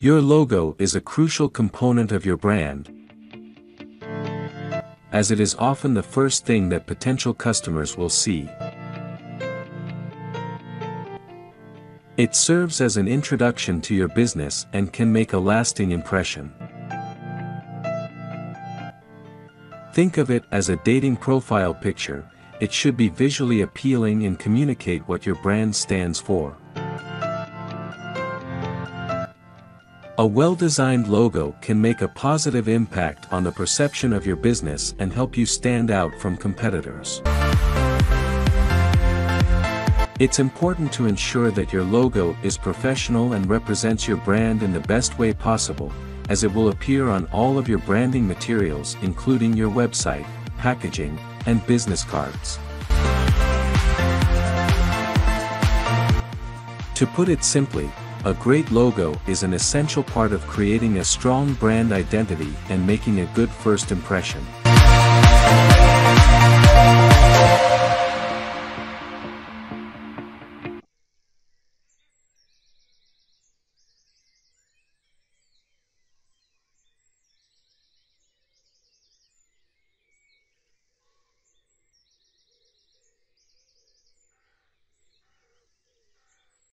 Your logo is a crucial component of your brand, as it is often the first thing that potential customers will see. It serves as an introduction to your business and can make a lasting impression. Think of it as a dating profile picture. It should be visually appealing and communicate what your brand stands for. A well-designed logo can make a positive impact on the perception of your business and help you stand out from competitors. It's important to ensure that your logo is professional and represents your brand in the best way possible, as it will appear on all of your branding materials, including your website, packaging, and business cards. To put it simply, a great logo is an essential part of creating a strong brand identity and making a good first impression.